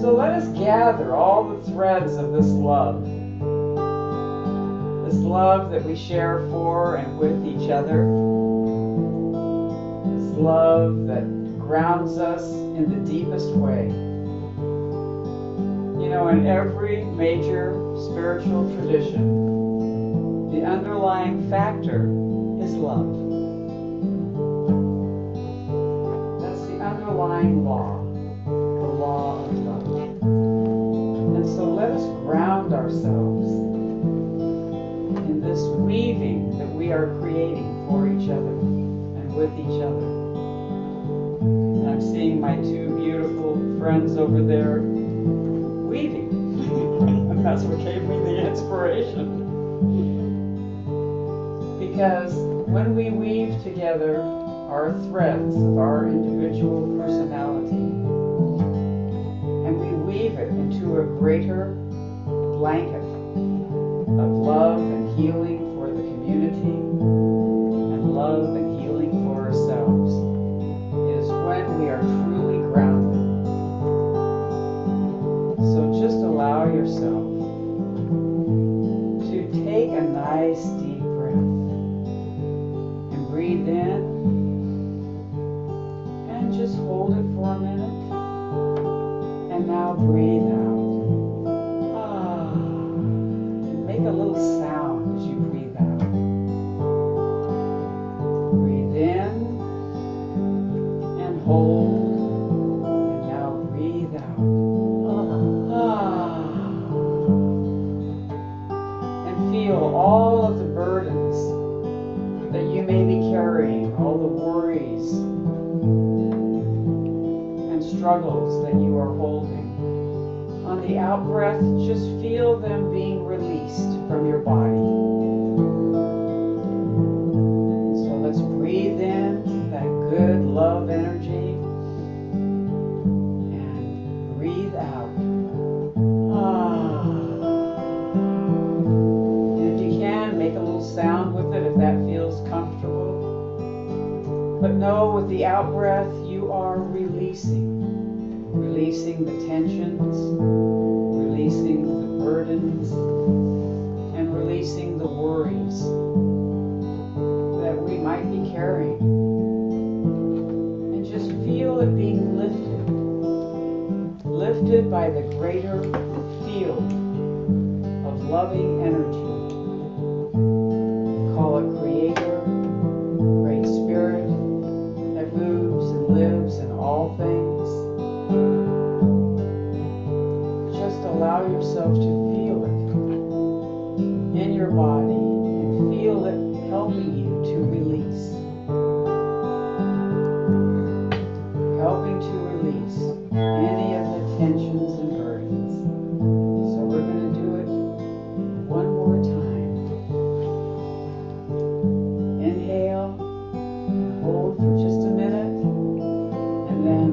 So let us gather all the threads of this love that we share for and with each other, this love that grounds us in the deepest way. You know, in every major spiritual tradition, the underlying factor is love. That's the underlying law, the law of love. And so let us ground ourselves in this weaving that we are creating for each other and with each other. And I'm seeing my two beautiful friends over there weaving. And that's what gave me the inspiration. Because when we weave together our threads of our individual personality, and we weave it into a greater blanket of love and healing for the community, and love and healing for ourselves, is when we are truly grounded. So just allow yourself to take a nice deep breath and breathe in and just hold it for a minute, and now breathe out. Make a little sound as you breathe out. Breathe in and hold, and now breathe out. And feel all of the burdens that you may be carrying, all the worries and struggles that you are holding. On the out-breath, just feel them being released from your body. So let's breathe in that good love energy and breathe out. And if you can, make a little sound with it if that feels comfortable. But know with the out-breath, you are releasing the tensions, releasing the burdens, and releasing the worries that we might be carrying. And just feel it being lifted by the greater field of loving energy. Call it Creator, Great Spirit that moves and lives in all things. Allow yourself to feel it in your body and feel it helping you to release. Helping to release any of the tensions and burdens. So we're going to do it one more time. Inhale and hold for just a minute, and then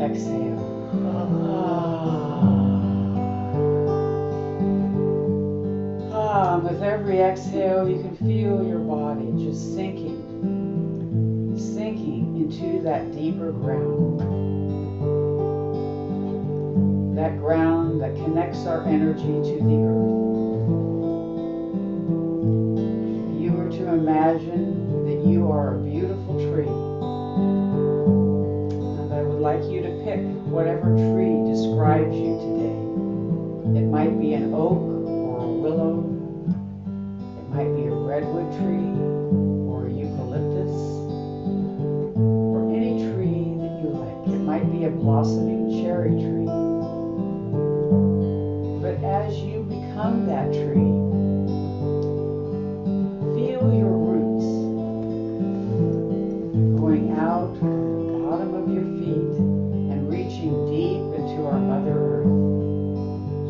exhale. With every exhale, you can feel your body just sinking into that deeper ground. That ground that connects our energy to the earth. If you were to imagine that you are a beautiful tree, and I would like you to pick whatever tree describes you today. It might be an oak or a willow. It might be a redwood tree or a eucalyptus or any tree that you like. It might be a blossoming cherry tree. But as you become that tree, feel your roots going out from the bottom of your feet and reaching deep into our Mother Earth.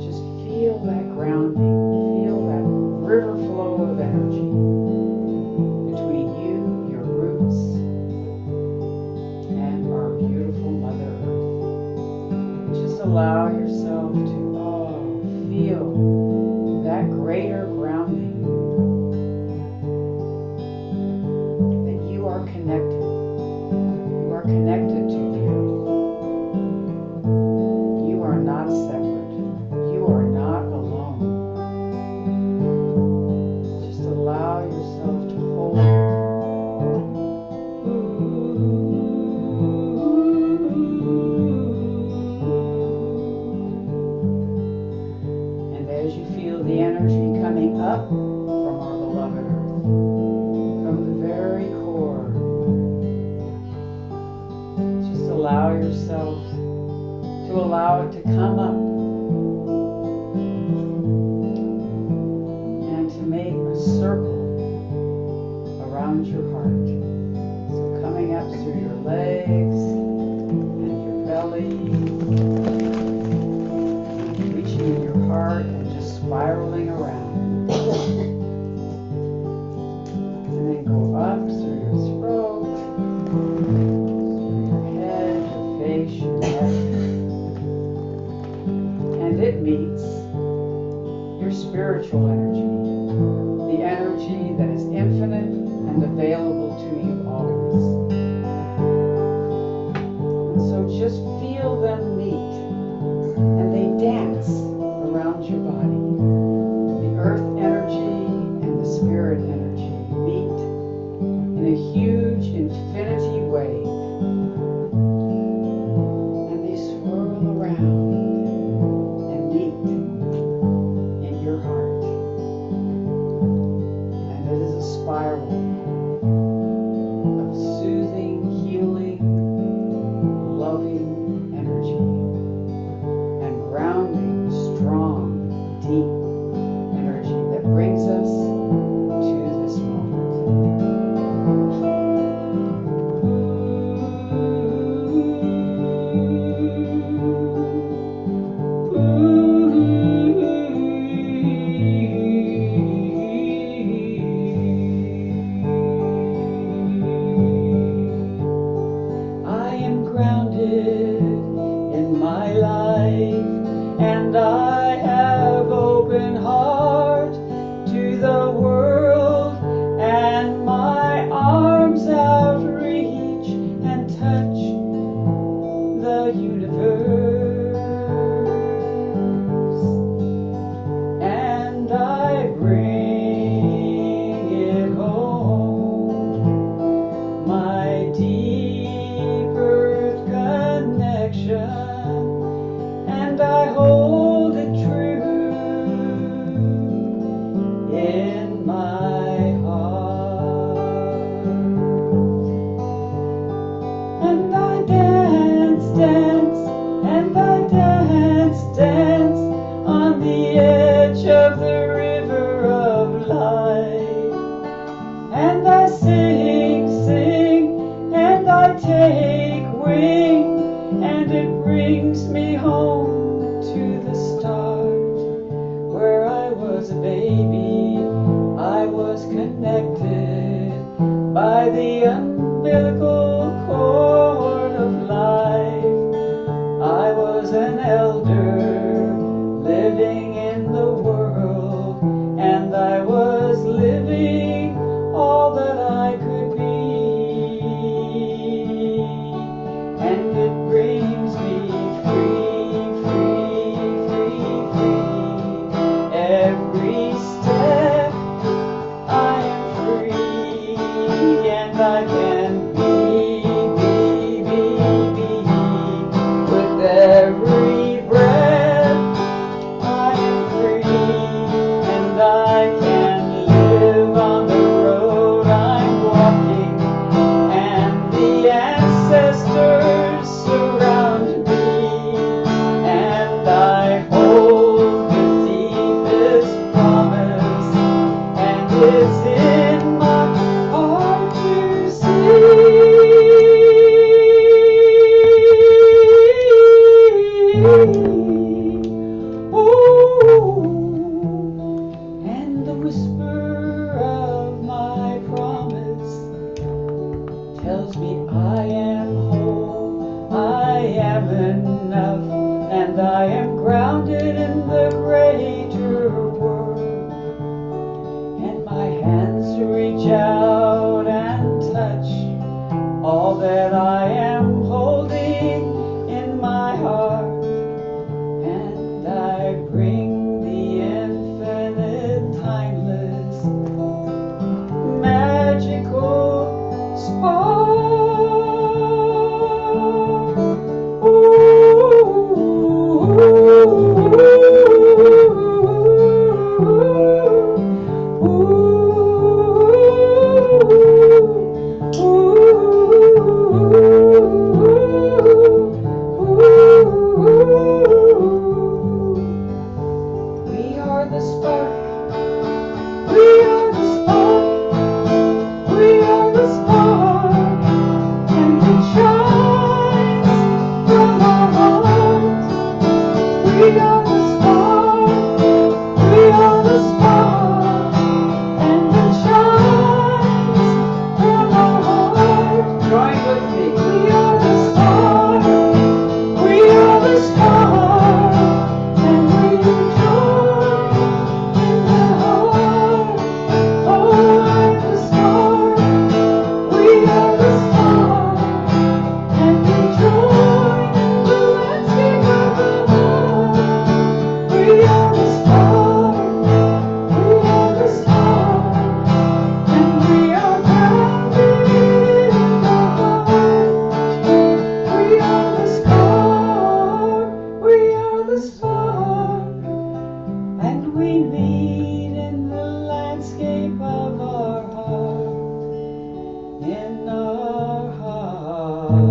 Just feel that grounding. River flow of energy between you, your roots, and our beautiful Mother Earth. allow it to come up and to make a circle around your heart. So coming up through your legs and your belly, reaching in your heart and just spiraling around. And then go up through your throat, through your head, your face, your neck. And it meets your spiritual energy, the energy that is infinite and available to you always. And so just feel them meet, and they dance around your body. The earth energy and the spirit energy meet in a huge infinity wave, and they swirl around and meet in your heart. And it is a spiral of soothing, healing, loving energy and grounding, strong, deep energy that brings us to this moment. I am grounded in my life, and I have open heart to the world, and my arms outreach and touch the universe, and I bring it home, my deep earth connection, and I hold it true in my heart. And I dance, dance, and I dance, dance on the edge of the river of life. And I sing, sing, and I take wing, and it brings me home to the start, where I was a baby. I was connected by the umbilical cord of life. I was an elder living in the world, and I was living all that I could be. And it brings me free, free, free, free. Every step I am free, and I can be, with every breath I am free, and I can live on the road I'm walking, and the ancestors surround me, and I hold the deepest promise, and it's in my heart to see. Ooh, and the whisper of my promise tells me I am whole, I am enough, and I am grounded in the greater world. And my hands reach out and touch all that I am holding in my heart, and I bring the infinite, timeless, magical spark. Ooh. Oh,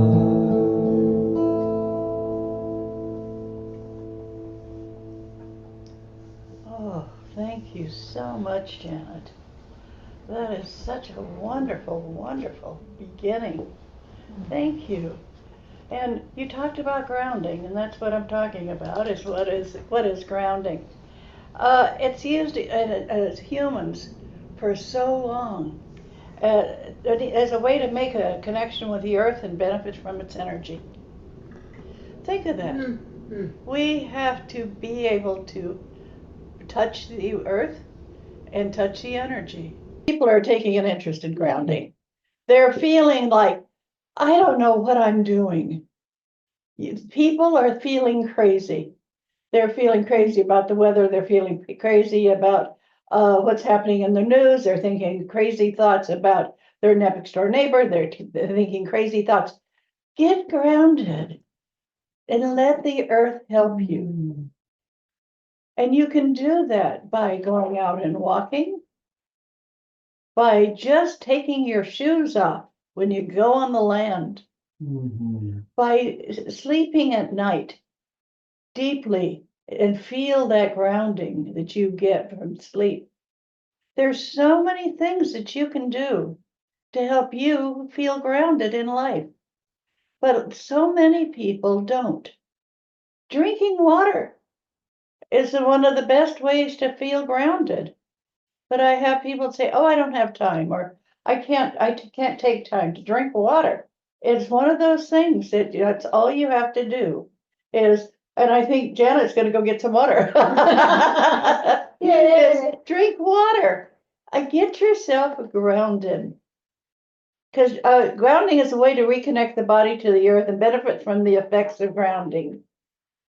thank you so much, Janet. That is such a wonderful, wonderful beginning. Thank you. And you talked about grounding, and that's what I'm talking about. Is what is grounding? It's used as humans for so long as a way to make a connection with the earth and benefit from its energy. Think of that. Mm-hmm. We have to be able to touch the earth and touch the energy. People are taking an interest in grounding. They're feeling like, I don't know what I'm doing. People are feeling crazy. They're feeling crazy about the weather. They're feeling crazy about what's happening in the news. They're thinking crazy thoughts about their next door neighbor. They're thinking crazy thoughts. Get grounded and let the earth help you. And you can do that by going out and walking, by just taking your shoes off when you go on the land, by sleeping at night deeply and feel that grounding that you get from sleep. There's so many things that you can do to help you feel grounded in life, but so many people don't. Drinking water is one of the best ways to feel grounded. But I have people say, "Oh, I don't have time," or I can't take time to drink water." It's one of those things that's all you have to do is, and I think Janet's going to go get some water. Yes, drink water. Get yourself grounded. Because grounding is a way to reconnect the body to the earth and benefit from the effects of grounding.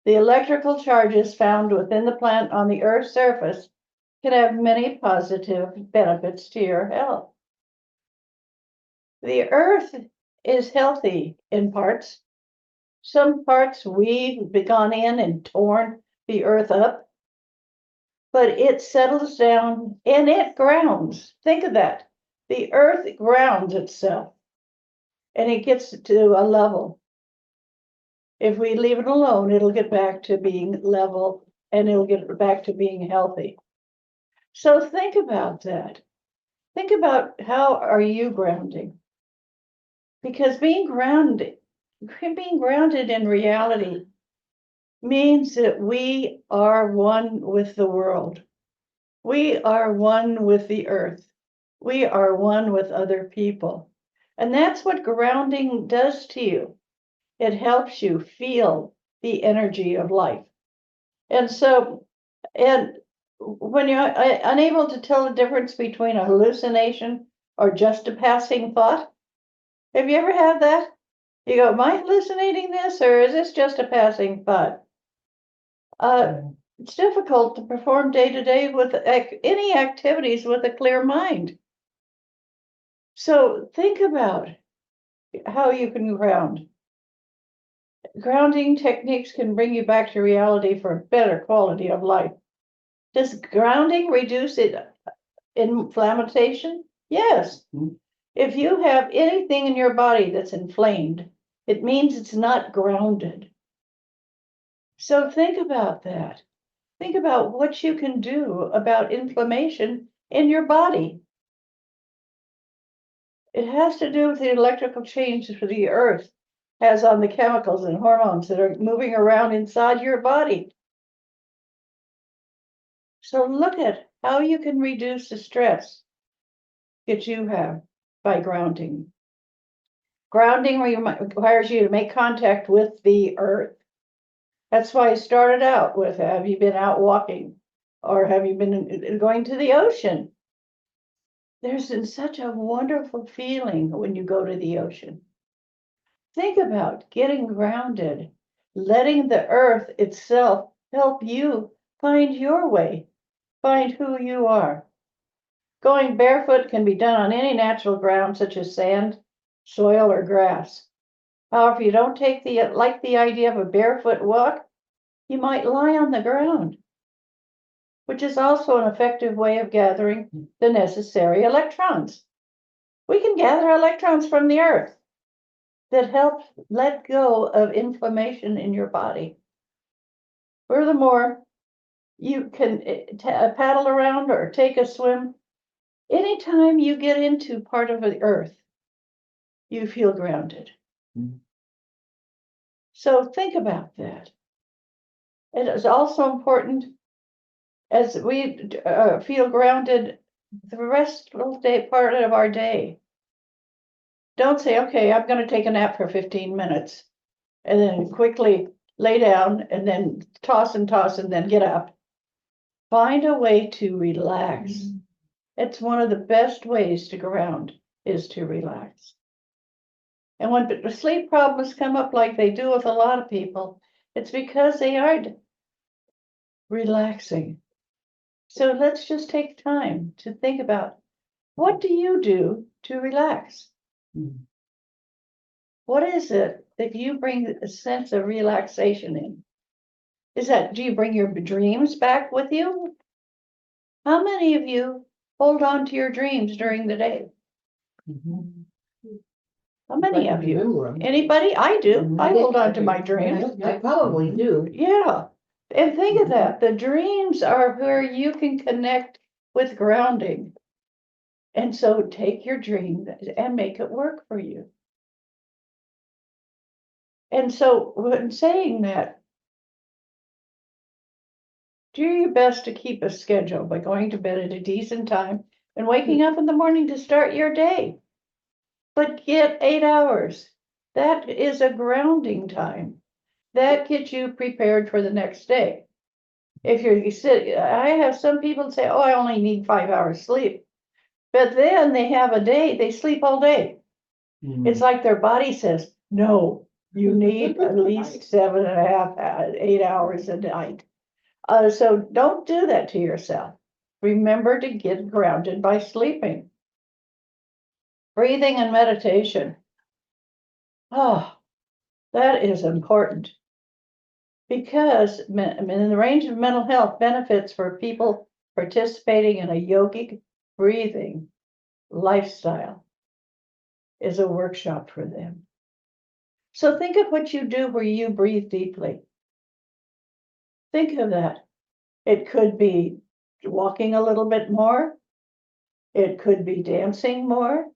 The electrical charges found within the plant on the earth's surface can have many positive benefits to your health. The earth is healthy in parts. Some parts we've gone in and torn the earth up, but it settles down and it grounds. Think of that. The earth grounds itself and it gets to a level. If we leave it alone, it'll get back to being level and it'll get back to being healthy. So think about that. Think about how are you grounding? Because being grounded in reality means that we are one with the world. We are one with the earth. We are one with other people. And that's what grounding does to you. It helps you feel the energy of life. And so, and when you're unable to tell the difference between a hallucination or just a passing thought, have you ever had that? You go, am I hallucinating this or is this just a passing thought? It's difficult to perform day to day with any activities with a clear mind. So think about how you can ground. Grounding techniques can bring you back to reality for a better quality of life. Does grounding reduce inflammation? Yes. If you have anything in your body that's inflamed, it means it's not grounded. So think about that. Think about what you can do about inflammation in your body. It has to do with the electrical changes for the earth has on the chemicals and hormones that are moving around inside your body. So look at how you can reduce the stress that you have by grounding. Grounding requires you to make contact with the earth. That's why I started out with, have you been out walking? Or have you been going to the ocean? There's such a wonderful feeling when you go to the ocean. Think about getting grounded, letting the earth itself help you find your way, find who you are. Going barefoot can be done on any natural ground such as sand, soil, or grass. However, if you don't like the idea of a barefoot walk, you might lie on the ground, which is also an effective way of gathering the necessary electrons. We can gather electrons from the earth. that help let go of inflammation in your body. Furthermore, you can paddle around or take a swim. Anytime you get into part of the earth, you feel grounded. Mm. So think about that. It is also important as we feel grounded the restful day part of our day. Don't say, okay, I'm going to take a nap for 15 minutes and then quickly lay down and then toss and then get up. Find a way to relax. Mm. It's one of the best ways to ground is to relax. And when sleep problems come up like they do with a lot of people, it's because they aren't relaxing. So let's just take time to think about, what do you do to relax? Mm. What is it that you bring a sense of relaxation in? Do you bring your dreams back with you? How many of you hold on to your dreams during the day? Mm-hmm. How many of you? Anybody? I do. Mm-hmm. I hold on to my dreams. I probably do. Yeah. And think of that. The dreams are where you can connect with grounding. And so take your dream and make it work for you. And so when saying that, do your best to keep a schedule by going to bed at a decent time and waking up in the morning to start your day. But get 8 hours. That is a grounding time. That gets you prepared for the next day. If I have some people say, oh, I only need 5 hours sleep. But then they have a day, they sleep all day. Mm. It's like their body says, no, you need at least 7.5, 8 hours a night. So don't do that to yourself. Remember to get grounded by sleeping. Breathing and meditation. Oh, that is important. Because in the range of mental health benefits for people participating in a yogic breathing lifestyle is a workshop for them. So think of what you do where you breathe deeply. Think of that. It could be walking a little bit more. It could be dancing more.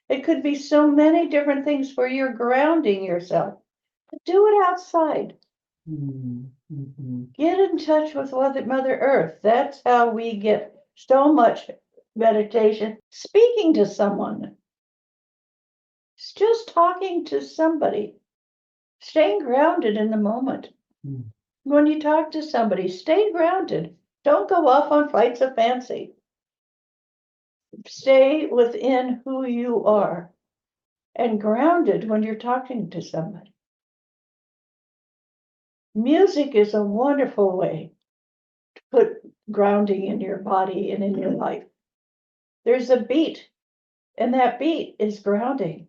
It could be so many different things where you're grounding yourself. But do it outside. Mm-hmm. Get in touch with Mother Earth. That's how we get so much meditation. Speaking to someone. It's just talking to somebody. Staying grounded in the moment. Mm. When you talk to somebody, stay grounded. Don't go off on flights of fancy. Stay within who you are and grounded when you're talking to somebody. Music is a wonderful way to put grounding in your body and in your life. There's a beat, and that beat is grounding.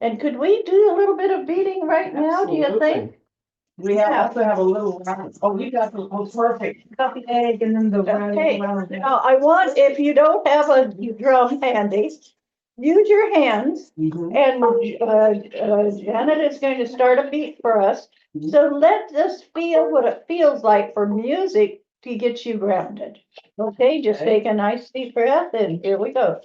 And could we do a little bit of beating right now, do you think? We have to have a little round. Oh, you got the perfect. Got the egg and then the round. Now, I want, if you don't have a drum handy, use your hands. Mm-hmm. And Janet is going to start a beat for us. Mm-hmm. So let us feel what it feels like for music to get you grounded. Okay, just take a nice deep breath and here we go.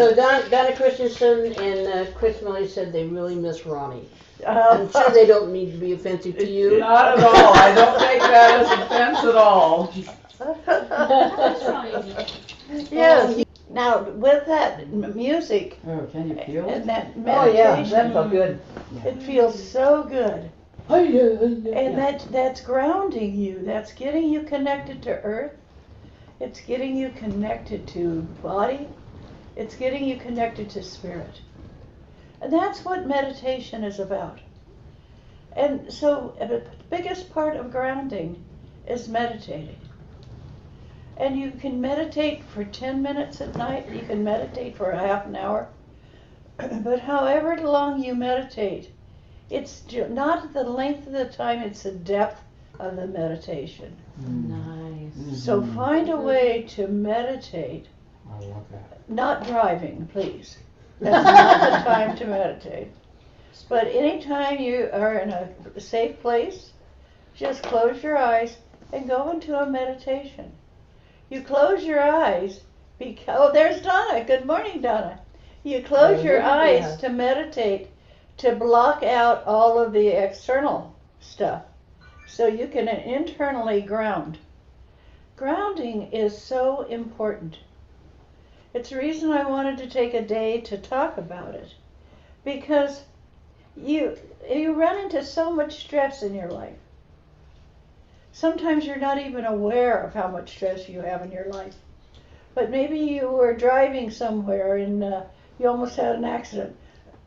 So Donna Christensen and Chris Milley said they really miss Ronnie. I'm sure they don't need to be offensive to you. Not at all. I don't take that as offense at all. Yes. Now, with that music Oh, can you feel and it? that Oh yeah, meditation, that felt good. it feels so good. And that's grounding you. That's getting you connected to earth. It's getting you connected to body. It's getting you connected to spirit. And that's what meditation is about. And so the biggest part of grounding is meditating. And you can meditate for 10 minutes at night. You can meditate for a half an hour. But however long you meditate, it's not the length of the time, it's the depth of the meditation. Nice. So find a way to meditate. I love that. Not driving, please. That's not the time to meditate. But anytime you are in a safe place, just close your eyes and go into a meditation. You close your eyes because, oh, there's Donna. Good morning, Donna. You close your eyes to meditate, to block out all of the external stuff so you can internally ground. Grounding is so important. It's the reason I wanted to take a day to talk about it, because you run into so much stress in your life. Sometimes you're not even aware of how much stress you have in your life. But maybe you were driving somewhere and you almost had an accident.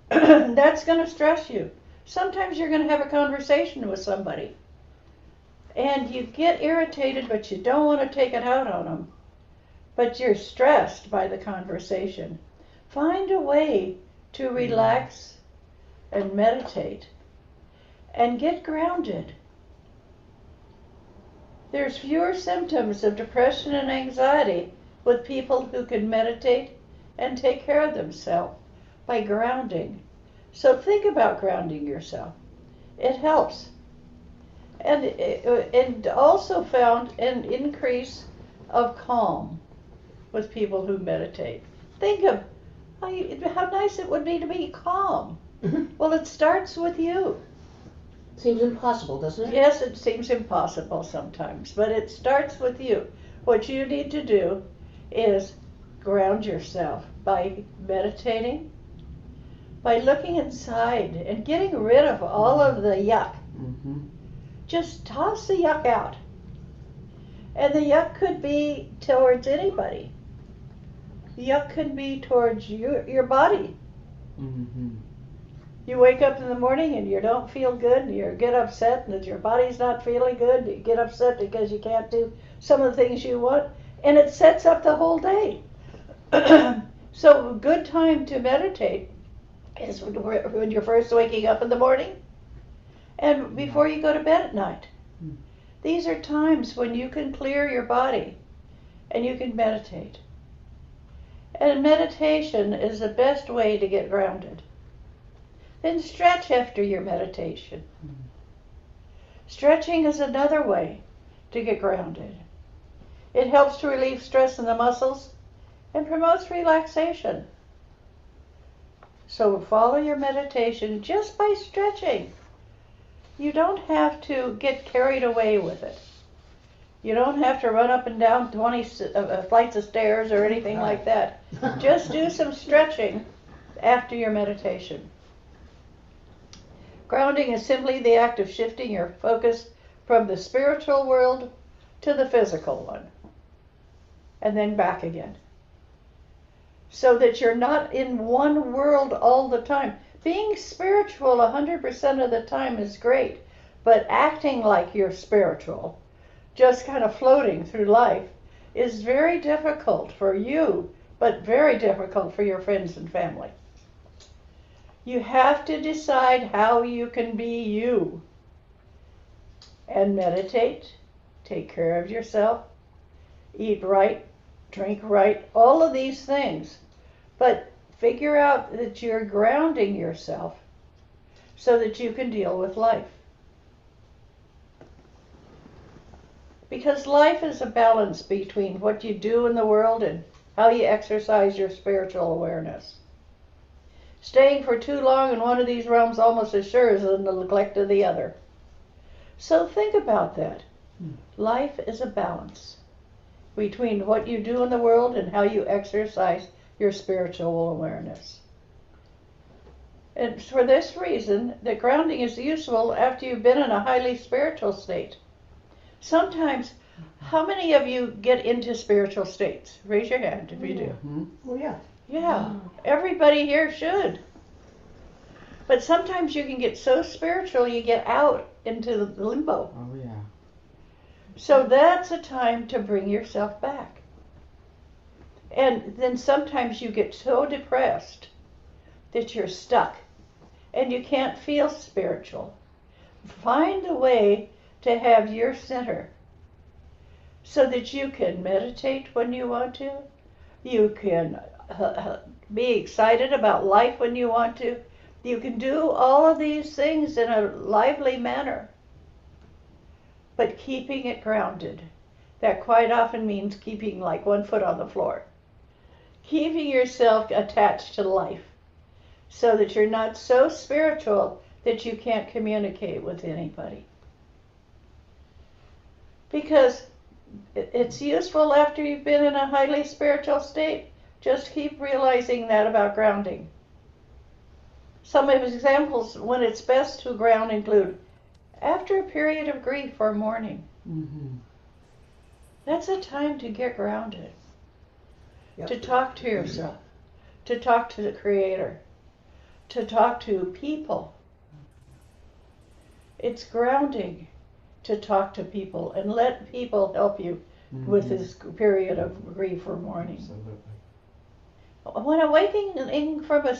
That's going to stress you. Sometimes you're going to have a conversation with somebody and you get irritated, but you don't want to take it out on them. But you're stressed by the conversation. Find a way to relax and meditate and get grounded. There's fewer symptoms of depression and anxiety with people who can meditate and take care of themselves by grounding. So think about grounding yourself. It helps. And also found an increase of calm with people who meditate. Think of how nice it would be to be calm. Well, it starts with you. Seems impossible, doesn't it? Yes, it seems impossible sometimes, but it starts with you. What you need to do is ground yourself by meditating, by looking inside and getting rid of all of the yuck. Mm-hmm. Just toss the yuck out. And the yuck could be towards anybody. The yuck could be towards your body. Mm-hmm. You wake up in the morning and you don't feel good, and you get upset, and your body's not feeling good. You get upset because you can't do some of the things you want, and it sets up the whole day. So a good time to meditate is when you're first waking up in the morning and before you go to bed at night. These are times when you can clear your body and you can meditate. And meditation is the best way to get grounded. Then stretch after your meditation. Stretching is another way to get grounded. It helps to relieve stress in the muscles and promotes relaxation. So follow your meditation just by stretching. You don't have to get carried away with it. You don't have to run up and down 20 flights of stairs or anything like that. Just do some stretching after your meditation. Grounding is simply the act of shifting your focus from the spiritual world to the physical one, and then back again. So that you're not in one world all the time. Being spiritual 100% of the time is great, but acting like you're spiritual, just kind of floating through life, is very difficult for you, but very difficult for your friends and family. You have to decide how you can be you. And meditate, take care of yourself, eat right, drink right, all of these things. But figure out that you're grounding yourself so that you can deal with life. Because life is a balance between what you do in the world and how you exercise your spiritual awareness. Staying for too long in one of these realms almost as sure as the neglect of the other. So think about that. Life is a balance between what you do in the world and how you exercise your spiritual awareness. And for this reason, the grounding is useful after you've been in a highly spiritual state. Sometimes, how many of you get into spiritual states? Raise your hand if you do. Oh, yeah. Yeah, everybody here should. But sometimes you can get so spiritual you get out into the limbo. Oh, yeah. So that's a time to bring yourself back. And then sometimes you get so depressed that you're stuck and you can't feel spiritual. Find a way to have your center so that you can meditate when you want to. You can be excited about life when you want to. You can do all of these things in a lively manner, but keeping it grounded. That quite often means keeping like one foot on the floor. Keeping yourself attached to life so that you're not so spiritual that you can't communicate with anybody. Because it's useful after you've been in a highly spiritual state. Just keep realizing that about grounding. Some of the examples when it's best to ground include after a period of grief or mourning. Mm-hmm. That's a time to get grounded. Yep. To talk to yourself. To talk to the Creator. To talk to people. It's grounding to talk to people and let people help you with this period of grief or mourning. Absolutely. When awakening from a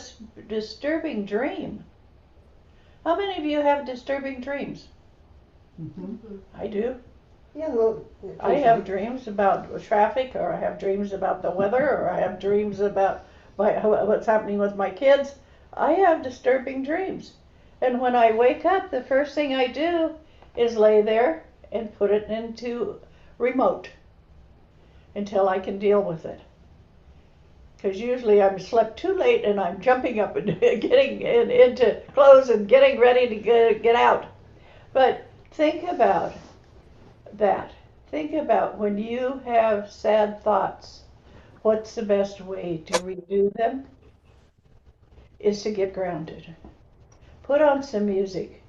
disturbing dream, how many of you have disturbing dreams? Mm-hmm. I do. Yeah, well, I have dreams about traffic, or I have dreams about the weather, or I have dreams about what's happening with my kids. I have disturbing dreams. And when I wake up, the first thing I do is lay there and put it into remote until I can deal with it. Because usually I'm slept too late and I'm jumping up and getting into clothes and getting ready to get out. But think about that. Think about when you have sad thoughts, what's the best way to redo them? Is to get grounded. Put on some music.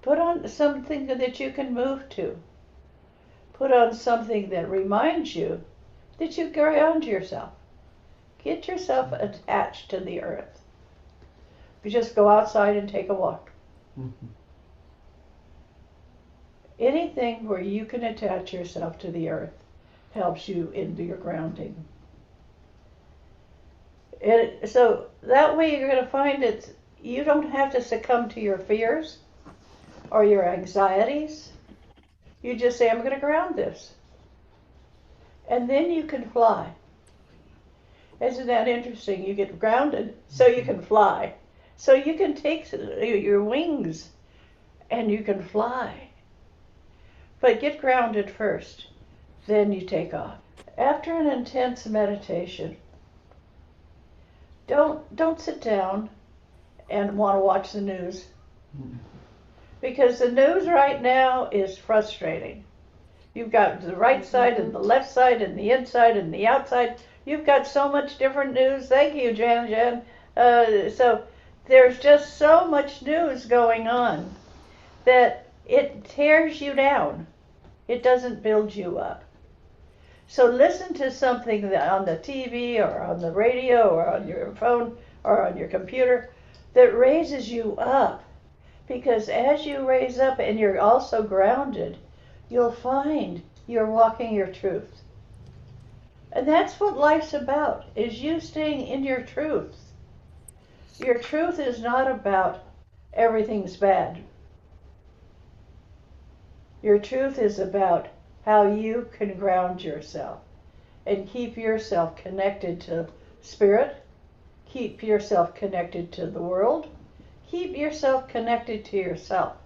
Put on something that you can move to. Put on something that reminds you that you ground yourself. Get yourself attached to the earth. You just go outside and take a walk. Mm-hmm. Anything where you can attach yourself to the earth helps you into your grounding. And so that way you're going to find that you don't have to succumb to your fears or your anxieties. You just say, I'm going to ground this. And then you can fly. Isn't that interesting? You get grounded so you can fly. So you can take your wings and you can fly. But get grounded first, then you take off. After an intense meditation, don't sit down and want to watch the news. Because the news right now is frustrating. You've got the right side and the left side and the inside and the outside. You've got so much different news. Thank you, Jan. So there's just so much news going on that it tears you down. It doesn't build you up. So listen to something on the TV or on the radio or on your phone or on your computer that raises you up. Because as you raise up and you're also grounded, you'll find you're walking your truth. And that's what life's about, is you staying in your truth. Your truth is not about everything's bad. Your truth is about how you can ground yourself and keep yourself connected to spirit, keep yourself connected to the world, keep yourself connected to yourself.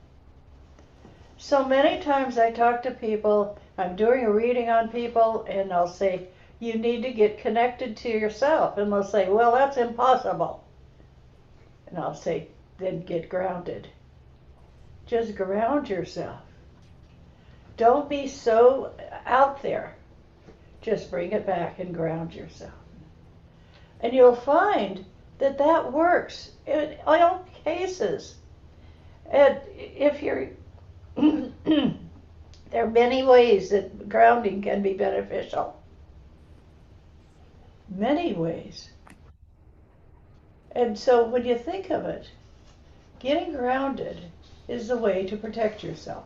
So many times I talk to people, I'm doing a reading on people, and I'll say, You need to get connected to yourself. And they'll say, well, that's impossible. And I'll say, then get grounded. Just ground yourself. Don't be so out there. Just bring it back and ground yourself. And you'll find that that works in all cases. And if you're, there are many ways that grounding can be beneficial. Many ways. And so when you think of it, getting grounded is a way to protect yourself.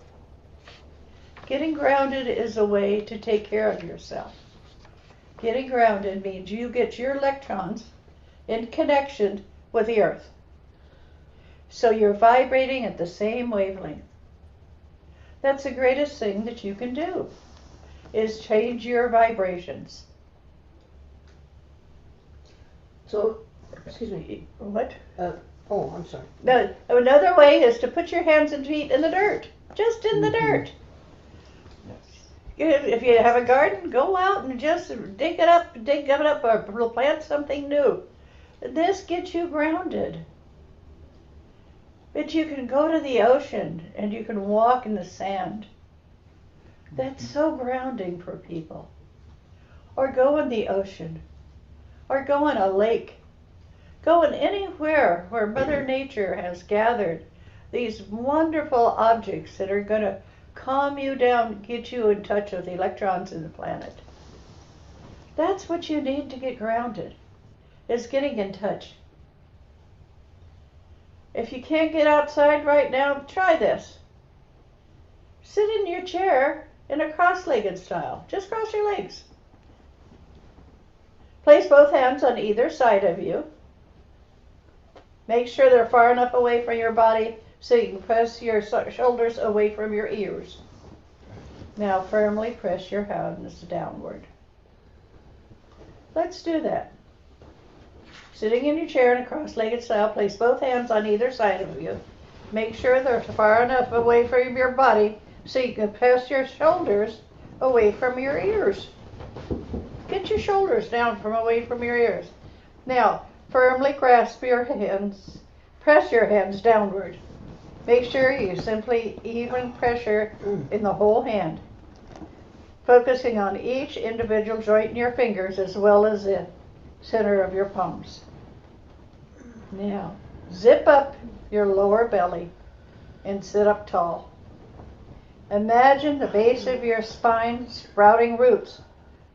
Getting grounded is a way to take care of yourself. Getting grounded means you get your electrons in connection with the earth. So you're vibrating at the same wavelength. That's the greatest thing that you can do, is change your vibrations. So, excuse me. What? Oh, I'm sorry. No, another way is to put your hands and feet in the dirt, just in the dirt. If you have a garden, go out and just dig it up, or plant something new. This gets you grounded. But you can go to the ocean and you can walk in the sand. That's so grounding for people. Or go in the ocean. Or go in a lake. Go in anywhere where Mother Nature has gathered these wonderful objects that are going to calm you down, get you in touch with the electrons in the planet. That's what you need to get grounded, is getting in touch. If you can't get outside right now, try this. Sit in your chair in a cross-legged style. Just cross your legs. Place both hands on either side of you. Make sure they're far enough away from your body so you can press your shoulders away from your ears. Now firmly press your hands downward. Let's do that. Sitting in your chair in a cross-legged style, place both hands on either side of you. Make sure they're far enough away from your body so you can press your shoulders away from your ears. Get your shoulders down from away from your ears. Now, firmly grasp your hands. Press your hands downward. Make sure you simply even pressure in the whole hand, focusing on each individual joint in your fingers as well as the center of your palms. Now, zip up your lower belly and sit up tall. Imagine the base of your spine sprouting roots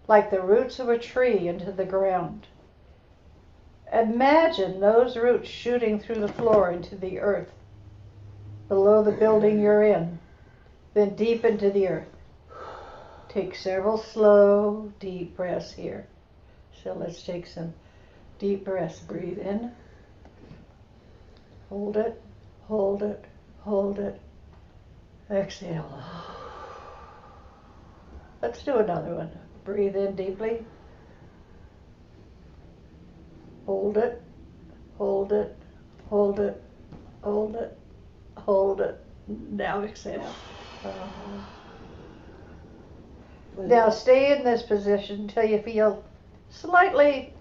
like the roots of a tree into the ground. Imagine those roots shooting through the floor into the earth, below the building you're in, then deep into the earth. Take several slow, deep breaths here. So let's take some deep breaths. Breathe in. Hold it, hold it, hold it. Exhale. Let's do another one. Breathe in deeply. Hold it, hold it, hold it, hold it, hold it. Now exhale. Now stay in this position until you feel slightly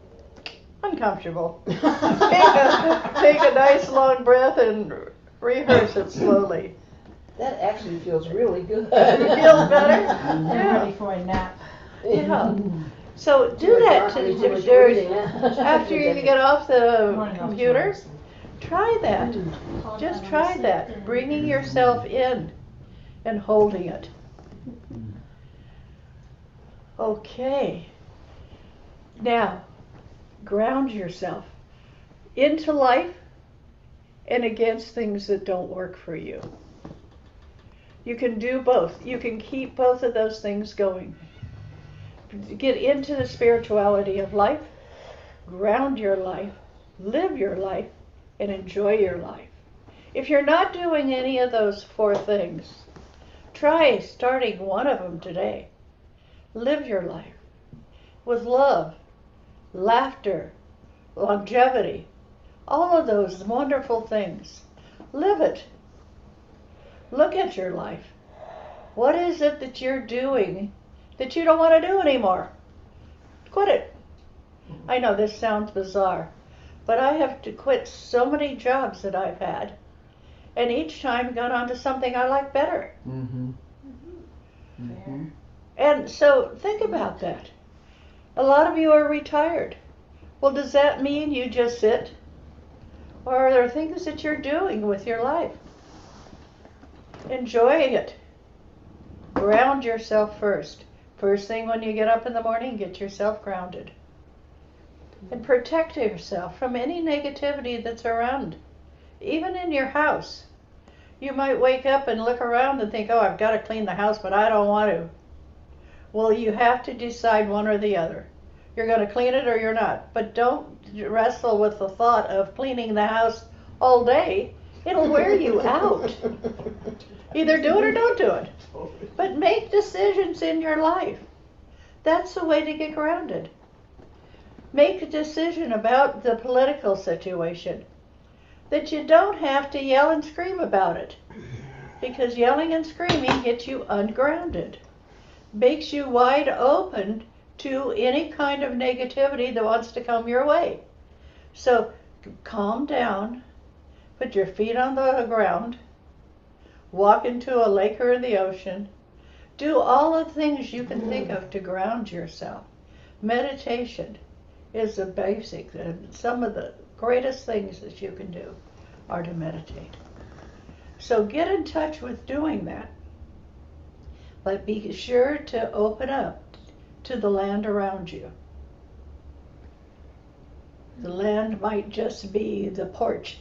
uncomfortable. Take a nice long breath and rehearse it slowly. That actually feels really good. It feels better? I'm ready for a nap. Yeah. So do that after you get off the computer. Try that. Just try that. Bringing yourself in and holding it. Okay. Now, ground yourself into life and against things that don't work for you. You can do both. You can keep both of those things going. Get into the spirituality of life, ground your life, live your life, and enjoy your life. If you're not doing any of those four things, try starting one of them today. Live your life with love, laughter, longevity, all of those wonderful things. Live it. Look at your life. What is it that you're doing that you don't want to do anymore? quit it. I know this sounds bizarre, but I have to quit so many jobs that I've had, and each time got onto something I like better. Mm-hmm. Mm-hmm. And so think about that. A lot of you are retired. Well, does that mean you just sit? Or are there things that you're doing with your life? Enjoy it. Ground yourself first. First thing when you get up in the morning, get yourself grounded. And protect yourself from any negativity that's around. Even in your house. You might wake up and look around and think, oh, I've got to clean the house, but I don't want to. Well, you have to decide one or the other. You're going to clean it or you're not. But don't wrestle with the thought of cleaning the house all day. It'll wear you out. Either do it or don't do it. But make decisions in your life. That's the way to get grounded. Make a decision about the political situation that you don't have to yell and scream about it. Because yelling and screaming gets you ungrounded. Makes you wide open to any kind of negativity that wants to come your way. So calm down, put your feet on the ground, walk into a lake or the ocean, do all the things you can think of to ground yourself. Meditation is the basic. Some of the greatest things that you can do are to meditate. So get in touch with doing that. But be sure to open up to the land around you. The land might just be the porch.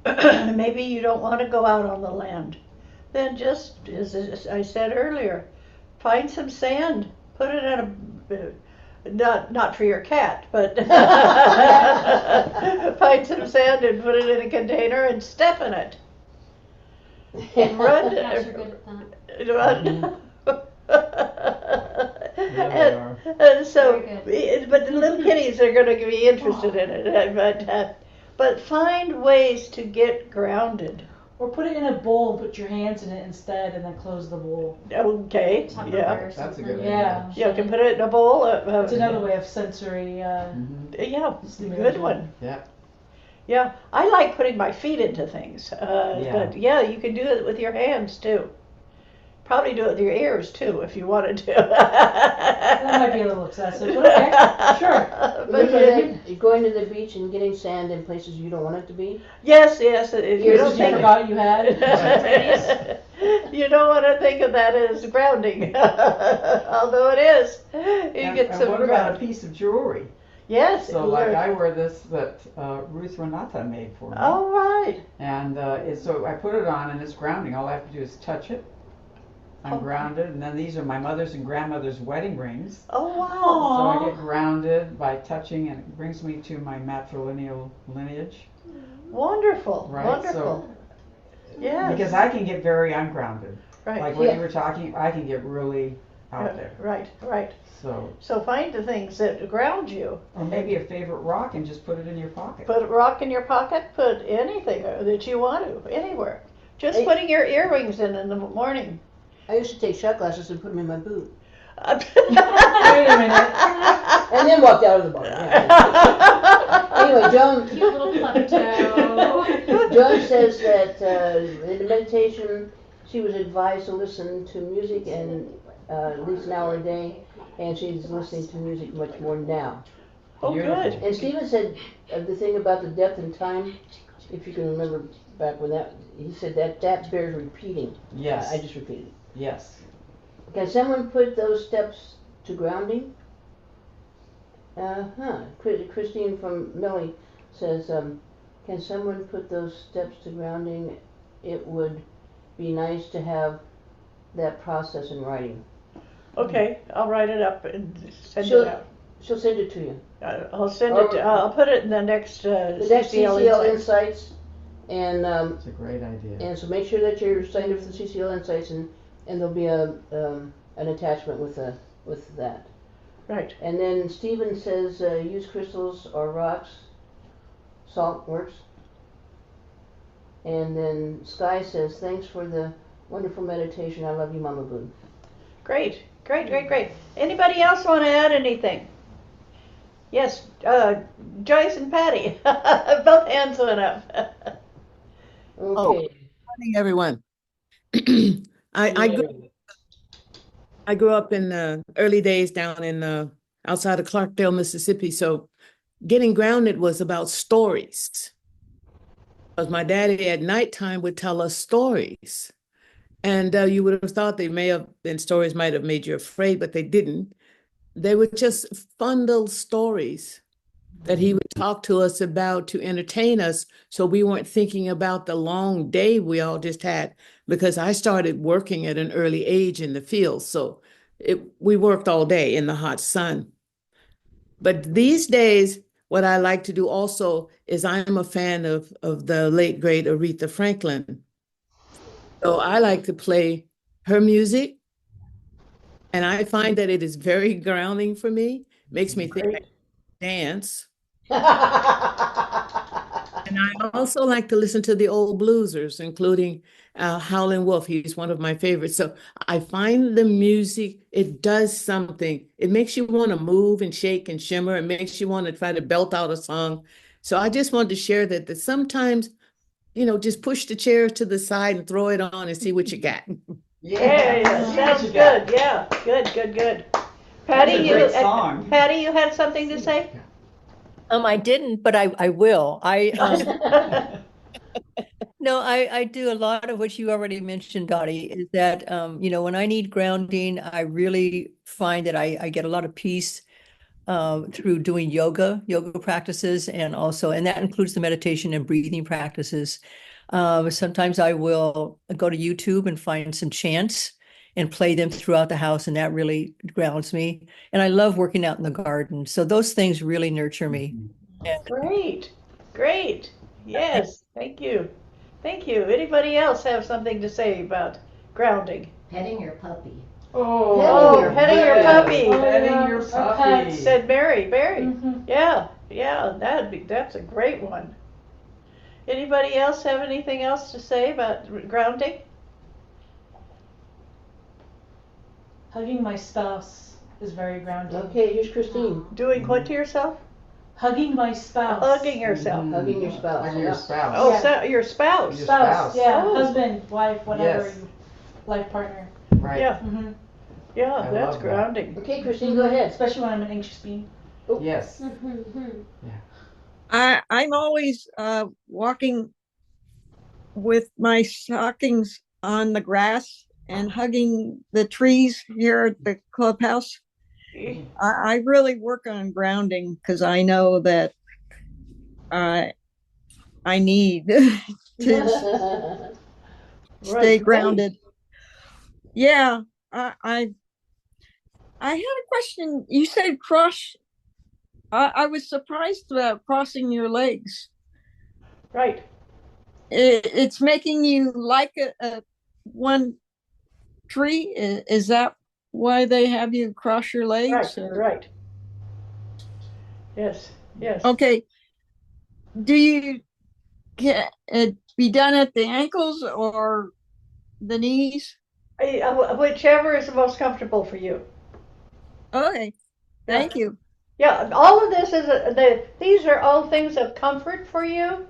Maybe you don't want to go out on the land. Then just, as I said earlier, find some sand, put it in a, not for your cat, but find some sand and put it in a container and step in it. And run. Cats are good at that. Run. Yeah, and so, Very but the little kitties are going to be interested in it. But find ways to get grounded. Or put it in a bowl and put your hands in it instead and then close the bowl. Okay, Tupperware yeah. or That's a something. good idea. Yeah. You can put it in a bowl. It's another way of sensory. Mm-hmm. Yeah, it's a Stimulation. good one. Yeah. Yeah, I like putting my feet into things. But yeah, you can do it with your hands too. Probably do it with your ears too if you wanted to. That might be a little excessive, but okay, sure. But You're going to the beach and getting sand in places you don't want it to be? yes, if you Ears don't is You think forgot you had. you don't want to think of that as grounding, although it is. You And, get and some what about a ground. piece of jewelry? Yes. So like I wear this that Ruth Renata made for me. All right. And so I put it on and it's grounding. All I have to do is touch it. I'm Oh. grounded. And then these are my mother's and grandmother's wedding rings. Oh wow. So I get grounded by touching and it brings me to my matrilineal lineage. Wonderful. Right, Wonderful. Yes. Because I can get very ungrounded. right. Like when Yeah. you were talking, I can get really out there. Right. Right. So, So find the things that ground you. or maybe a favorite rock and just put it in your pocket. Put a rock in your pocket. Put anything that you want to anywhere. Just Hey. putting your earrings in the morning. I used to take shot glasses and put them in my boot. Wait a minute. And then walked out of the bar. Yeah. Anyway, Joan, Cute little klepto. Joan says that in the meditation she was advised to listen to music and at least an hour a day, and she's listening to music much more now. Oh, Beautiful. good. And Stephen said the thing about the depth and time, if you can remember back when he said that bears repeating. Yes. I just repeated it. Yes. Can someone put those steps to grounding? Christine from Millie says, can someone put those steps to grounding? It would be nice to have that process in writing. Okay, I'll write it up and send She'll- it out. She'll send it to you. I'll send it. I'll put it in the next The next CCL CCL Insights. Insights, and It's a great idea. and so make sure that you're signed up for the CCL Insights, and there'll be an attachment with that. Right. And then Stephen says use crystals or rocks. Salt works. And then Sky says thanks for the wonderful meditation. I love you, Mama Boon. Great. Great. Great. Great. Anybody else want to add anything? Yes, Joyce and Patty, both hands went up. Okay. Morning, everyone. I, I grew Yeah. I grew up in the early days down in outside of Clarkdale, Mississippi. So getting grounded was about stories. Because my daddy at nighttime would tell us stories. And you would have thought they may have been stories might have made you afraid, but they didn't. They were just fun little stories that he would talk to us about to entertain us so we weren't thinking about the long day we all just had because I started working at an early age in the field. So we worked all day in the hot sun. But these days, what I like to do also is I'm a fan of the late great Aretha Franklin. So I like to play her music, and I find that it is very grounding for me, makes me think I Great. can dance. And I also like to listen to the old bluesers, including Howlin' Wolf. He's one of my favorites. So I find the music, it does something. It makes you want to move and shake and shimmer. It makes you want to try to belt out a song. So I just wanted to share that sometimes, just push the chair to the side and throw it on and see what you got. Yeah, sounds good. Yeah, good. Patty, That's a great song. Patty, you had something to say? I didn't, but I will. No, I do a lot of what you already mentioned, Dottie, is that when I need grounding, I really find that I get a lot of peace through doing yoga practices, and that includes the meditation and breathing practices. Sometimes I will go to YouTube and find some chants and play them throughout the house, and that really grounds me. And I love working out in the garden. So those things really nurture me. Great. Yes, thank you. Anybody else have something to say about grounding? Petting your puppy. Oh, petting your puppy. Petting your puppy. Said Mary. Mhm. Yeah, that's a great one. Anybody else have anything else to say about grounding? Hugging my spouse is very grounding. Okay, here's Christine. Doing what to yourself? Hugging my spouse. Hugging yourself. Hugging your spouse. Hugging your spouse. Oh, Yeah. so your spouse. Your Spouse, spouse. yeah, Oh. husband, wife, whatever, Yes. life partner. Right. Yeah, Mm-hmm. yeah, I that's love that. grounding. Okay, Christine, go ahead. Especially when I'm an anxious being. Yes. I'm always walking with my stockings on the grass and hugging the trees here at the clubhouse. I really work on grounding because I know that I need to stay grounded. Yeah, I had a question. You said cross. I was surprised about crossing your legs. Right. It's making you like a one tree. Is that why they have you cross your legs? Right. Yes. Okay. Do you get it be done at the ankles or the knees? Whichever is the most comfortable for you. Okay. Thank you. Yeah, all of this these are all things of comfort for you.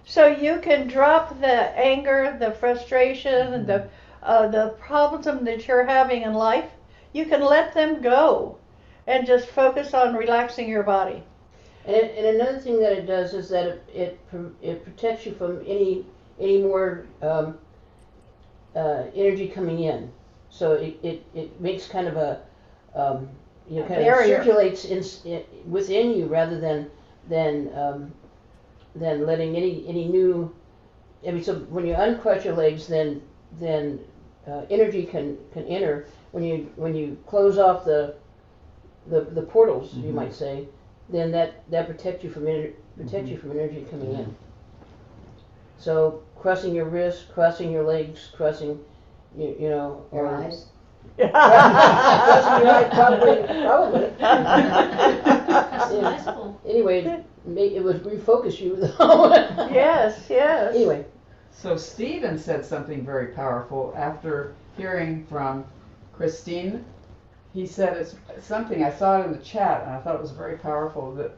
So you can drop the anger, the frustration, and the problems that you're having in life. You can let them go and just focus on relaxing your body. And another thing that it does is that it protects you from any more energy coming in. So it makes kind of a kind of circulates within you rather than letting any new. I mean, so when you uncross your legs, then energy can enter. When you close off the portals, you might say, then that protects you from energy coming in. So crossing your wrists, crossing your legs, crossing Your eyes. crossing your eyes, probably. That's cool. Anyway, it would refocus you. Yes. Anyway. So Stephen said something very powerful after hearing from Christine. he said it's something, I saw it in the chat and I thought it was very powerful, that,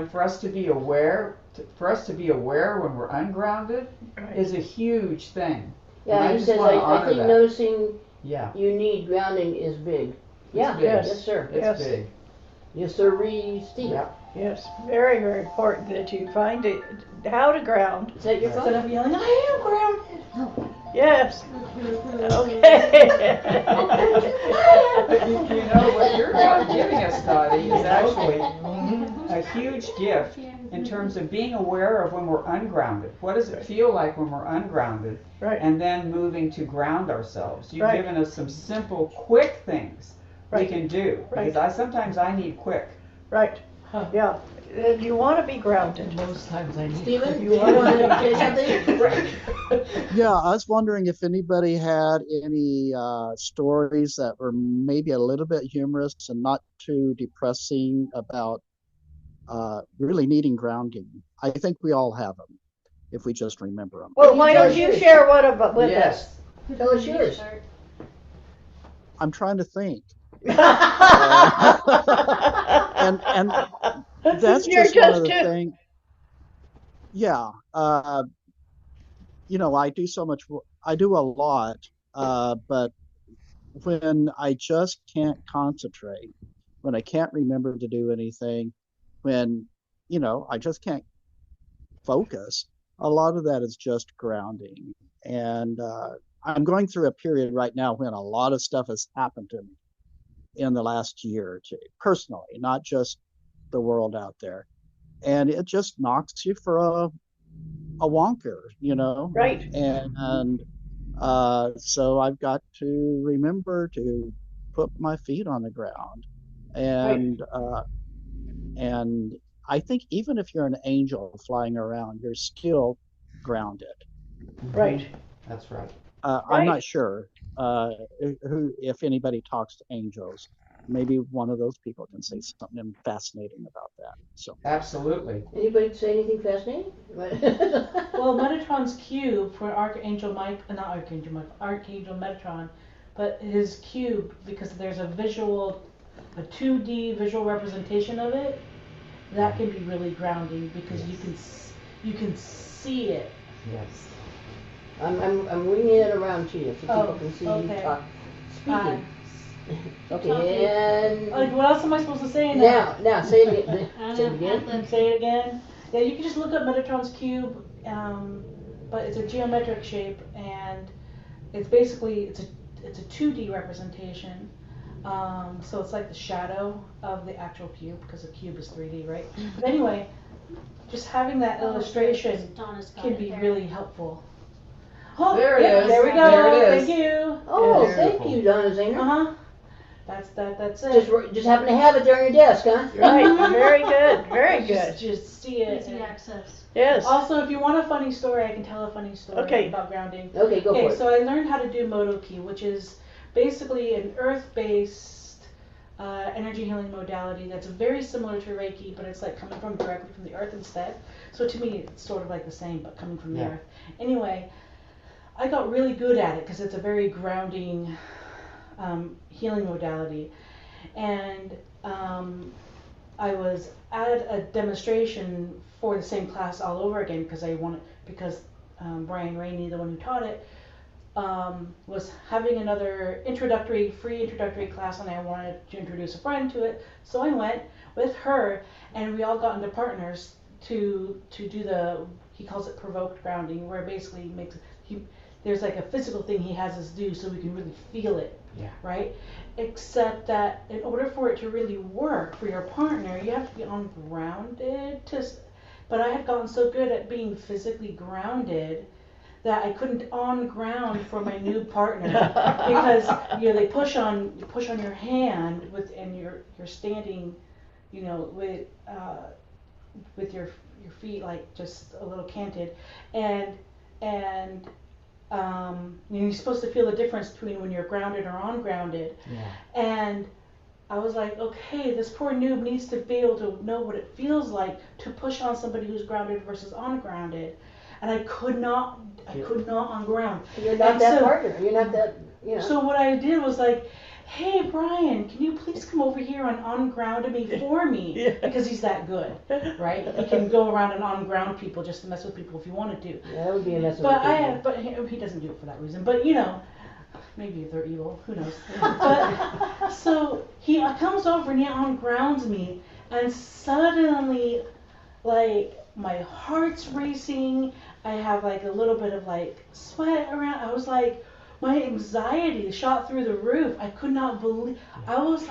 for us to be aware, when we're ungrounded is a huge thing. Yeah, he says, I think noticing you need grounding is big. Yeah, big. Yes, sir. It's big. Yes, sir, Steve. Yep. Yes, very, very important that you find it, how to ground. Is that your Instead phone? of yelling, I am grounded. Yes. Okay. What you're giving us, Dottie, is actually a huge gift in terms of being aware of when we're ungrounded. What does it feel like when we're ungrounded? Right. And then moving to ground ourselves. You've Right. given us some simple, quick things we Right. can do. Right. Because sometimes I need quick. Right. Yeah. You want to be grounded. Most times I need. Steven, You you want want to- to say something? Right. Yeah, I was wondering if anybody had any stories that were maybe a little bit humorous and not too depressing about really needing grounding. I think we all have them if we just remember them. Well, why don't you share one about with us? Yes. Tell us yours. I'm trying to think. and That's just one of the things. Yeah. I do so much, I do a lot, but when I just can't concentrate, when I can't remember to do anything, when, I just can't focus, a lot of that is just grounding. And I'm going through a period right now when a lot of stuff has happened to me in the last year or two, personally, not just the world out there. And it just knocks you for a wonker, Right. And so I've got to remember to put my feet on the ground. And and I think even if you're an angel flying around, you're still grounded. Right. That's right. I'm not sure if anybody talks to angels. Maybe one of those people can say something fascinating about that. So absolutely. Anybody say anything fascinating? Well, Metatron's cube for Archangel Metatron, but his cube, because there's a 2D visual representation of it, that can be really grounding because you can see it. Yes. I'm winging it around to you so people can see you talk, speaking. Okay, and what else am I supposed to say now? Now say it again. Say it again. Say it again. Yeah, you can just look up Metatron's cube, but it's a geometric shape, and it's basically it's a 2D representation. So it's like the shadow of the actual cube because the cube is 3D, right? But anyway, just having that illustration can be really helpful. Oh, There it is. There we go. There it is. Thank you. Oh, Yeah. thank you, Donna Zahner. That's it. Just happen to have it there on your desk, huh? Right. Very good. Very good. Just see it. Easy access. Yes. Also, if you want a funny story, I can tell a funny story Okay. about grounding. Okay, go for Okay, it. so I learned how to do Motoki, which is basically an earth-based energy healing modality that's very similar to Reiki, but it's like coming from directly from the earth instead. So to me, it's sort of like the same, but coming from the earth. Anyway, I got really good at it because it's a very grounding healing modality. And I was at a demonstration for the same class all over again because Brian Rainey, the one who taught it, was having another free introductory class, and I wanted to introduce a friend to it. So I went with her, and we all got into partners to do he calls it provoked grounding, where basically there's like a physical thing he has us do so we can really feel it. Yeah. Right? Except that in order for it to really work for your partner, you have to be ungrounded. But I had gotten so good at being physically grounded that I couldn't on ground for my new partner because they push on your hand and you're standing, with your feet like just a little canted, and you're supposed to feel the difference between when you're grounded or ungrounded. Yeah. And I was like, okay, this poor noob needs to be able to know what it feels like to push on somebody who's grounded versus ungrounded. And I could not unground. You're not that partner. You're not that, So what I did was like, hey, Brian, can you please come over here and on-ground me for me? Yeah. Because he's that good, right? He can go around and on-ground people just to mess with people if he wanted to. That would be a mess of But he doesn't do it for that reason. But, you know, maybe if they're evil, who knows. But, so he comes over and he on-grounds me, and suddenly, like, my heart's racing. I have like a little bit of like sweat around. I was like, my anxiety shot through the roof. I could not believe. I was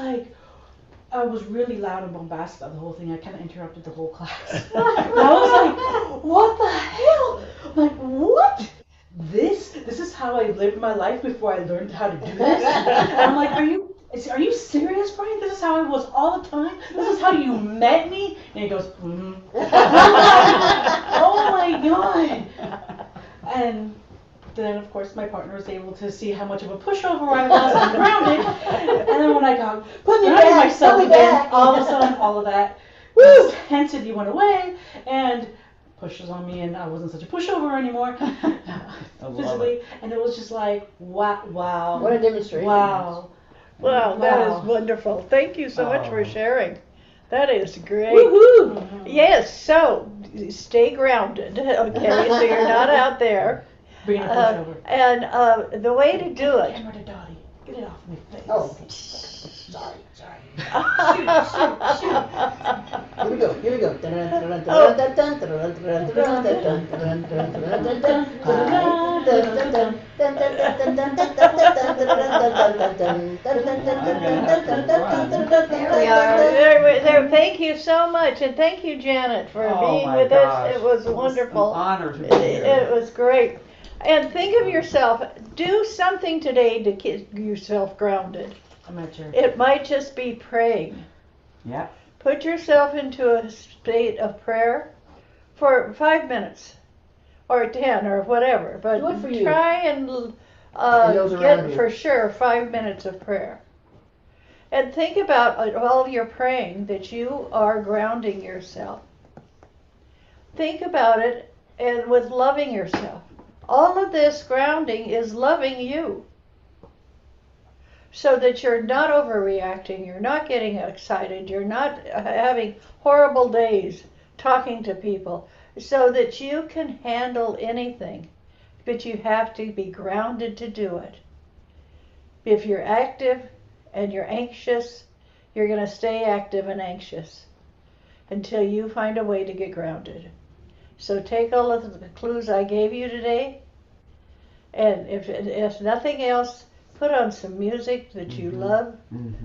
really loud and bombastic about the whole thing. I kind of interrupted the whole class. I was like, what the hell? I'm like, what? This is how I lived my life before I learned how to do this. And I'm like, are you serious, Brian? This is how I was all the time? This is how you met me? And he goes, mm-hmm. Oh my God. And then, of course, my partner was able to see how much of a pushover I was and grounded. And then when I got myself again, all of a sudden, all of that intensity went away and pushes on me, and I wasn't such a pushover anymore physically. And it was just like, wow. What a demonstration. Wow, that is wonderful. Thank you so much for sharing. That is great. Woohoo! Yes, so stay grounded, okay, so you're not out there. Bring a pushover. And the way to do it. Camera to Dottie. Get it off my face. Oh, okay. Sorry. Here we go. There. Thank you so much, and thank you, Janet, for being with us. It was wonderful. An honor to be here. It was great. And think of yourself. Do something today to keep yourself grounded. I'm not sure. It might just be praying. Yeah. Put yourself into a state of prayer for 5 minutes or 10 or whatever. But Do it for you. try and those around get you. for sure 5 minutes of prayer. And think about all your praying that you are grounding yourself. Think about it and with loving yourself. All of this grounding is loving you. So that you're not overreacting, you're not getting excited, you're not having horrible days talking to people, so that you can handle anything. But you have to be grounded to do it. If you're active and you're anxious, you're going to stay active and anxious until you find a way to get grounded. So take all of the clues I gave you today, and if nothing else, put on some music that you love,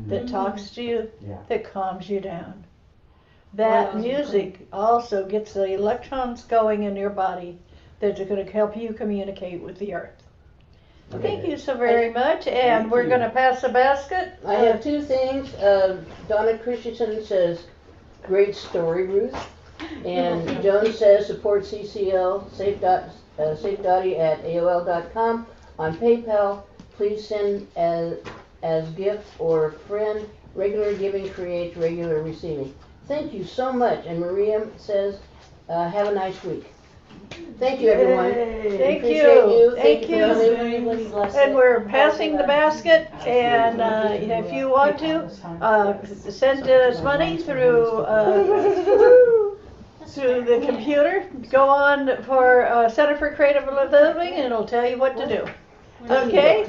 that talks to you, that calms you down. That music also gets the electrons going in your body that are going to help you communicate with the earth. Thank you so very much, and we're going to pass the basket. I have two things. Donna Christensen says, great story, Ruth. And Joan says, support CCL, safedotty at AOL.com. On PayPal, please send as gift or friend. Regular giving creates regular receiving. Thank you so much. And Maria says, have a nice week. Thank you, everyone. Thank Appreciate you. Thank you for coming. And we're passing the basket, and if you want to, send us money through the computer. Go on for Center for Creative Living, and it'll tell you what to do. Okay?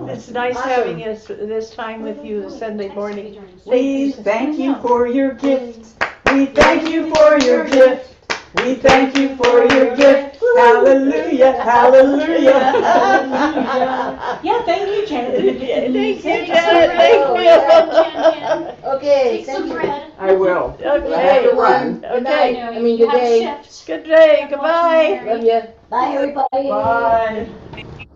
It's nice having this time with you this Sunday morning. We thank you for your gift. We thank you for your gift. We thank you for your gift. Hallelujah, hallelujah, hallelujah. Yeah, thank you, Janet. Thank you, Janet. Thank you. Okay, Take thank some you. bread. I will. I have Okay. to run. Okay. Good day. Good day. Goodbye. Love you. Bye, everybody. Bye.